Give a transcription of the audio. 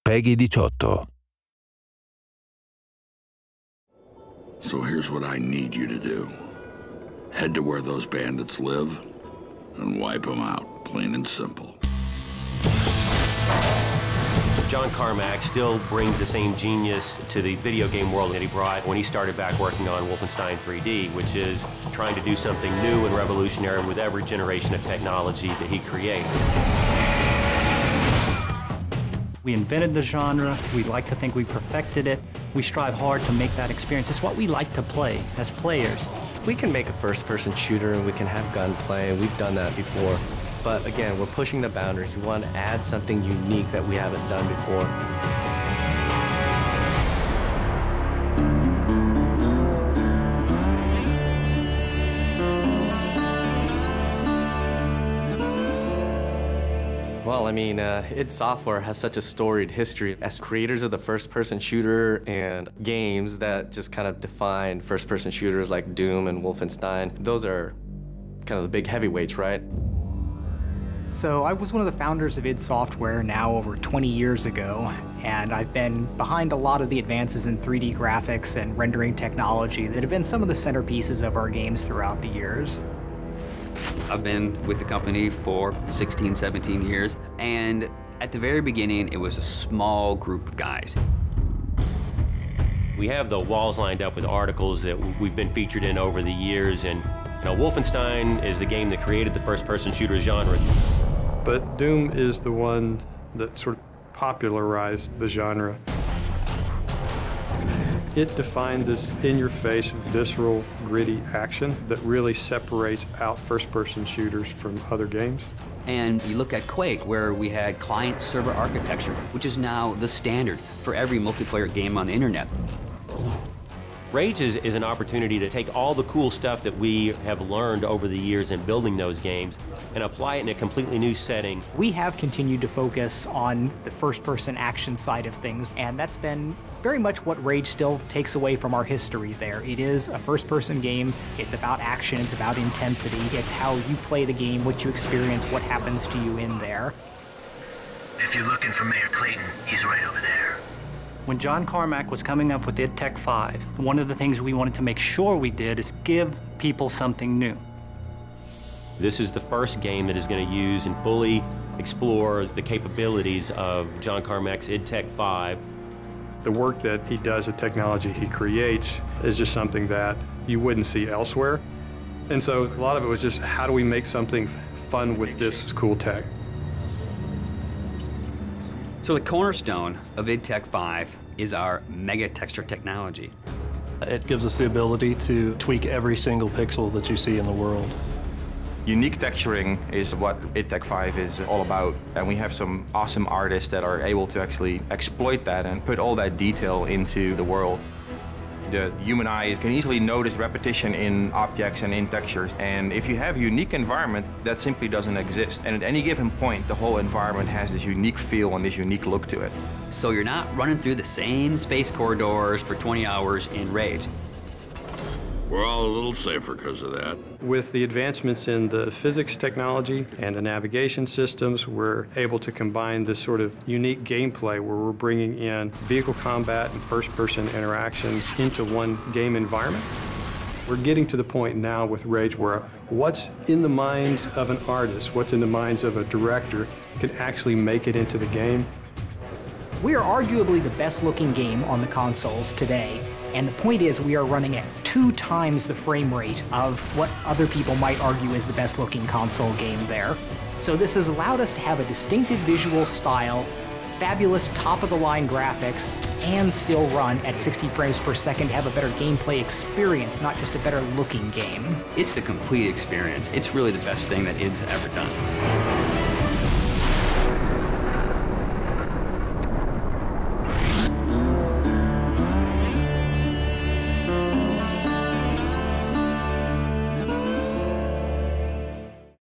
PEGI 18. So here's what I need you to do. Head to where those bandits live and wipe them out, plain and simple. John Carmack still brings the same genius to the video game world that he brought when he started back working on Wolfenstein 3D, which is trying to do something new and revolutionary with every generation of technology that he creates. We invented the genre. We like to think we perfected it. We strive hard to make that experience. It's what we like to play as players. We can make a first-person shooter and we can have gunplay, and we've done that before. But again, we're pushing the boundaries. We want to add something unique that we haven't done before. Well, I mean, id Software has such a storied history as creators of the first-person shooter and games that just kind of define first-person shooters like Doom and Wolfenstein. Those are kind of the big heavyweights, right? So I was one of the founders of id Software now over 20 years ago, and I've been behind a lot of the advances in 3D graphics and rendering technology that have been some of the centerpieces of our games throughout the years. I've been with the company for 16, 17 years, and at the very beginning, it was a small group of guys. We have the walls lined up with articles that we've been featured in over the years, and Wolfenstein is the game that created the first-person shooter genre. But Doom is the one that sort of popularized the genre. It defined this in-your-face, visceral, gritty action that really separates out first-person shooters from other games. And you look at Quake, where we had client-server architecture, which is now the standard for every multiplayer game on the internet. Rage is an opportunity to take all the cool stuff that we have learned over the years in building those games and apply it in a completely new setting. We have continued to focus on the first-person action side of things, and that's been very much what Rage still takes away from our history there. It is a first-person game. It's about action. It's about intensity. It's how you play the game, what you experience, what happens to you in there. If you're looking for Mayor Clayton, he's right over there. When John Carmack was coming up with id Tech 5, one of the things we wanted to make sure we did is give people something new. This is the first game that is going to use and fully explore the capabilities of John Carmack's id Tech 5. The work that he does, the technology he creates, is just something that you wouldn't see elsewhere. And so a lot of it was just, how do we make something fun with this cool tech? So the cornerstone of id Tech 5 is our mega texture technology. It gives us the ability to tweak every single pixel that you see in the world. Unique texturing is what id Tech 5 is all about, and we have some awesome artists that are able to actually exploit that and put all that detail into the world. The human eye can easily notice repetition in objects and in textures, and if you have a unique environment, that simply doesn't exist. And at any given point, the whole environment has this unique feel and this unique look to it. So you're not running through the same space corridors for 20 hours in Rage. We're all a little safer because of that. With the advancements in the physics technology and the navigation systems, we're able to combine this sort of unique gameplay where we're bringing in vehicle combat and first-person interactions into one game environment. We're getting to the point now with Rage where what's in the minds of an artist, what's in the minds of a director, can actually make it into the game. We are arguably the best-looking game on the consoles today. And the point is, we are running at 2 times the frame rate of what other people might argue is the best-looking console game there. So this has allowed us to have a distinctive visual style, fabulous top-of-the-line graphics, and still run at 60 frames per second to have a better gameplay experience, not just a better-looking game. It's the complete experience. It's really the best thing that id's ever done.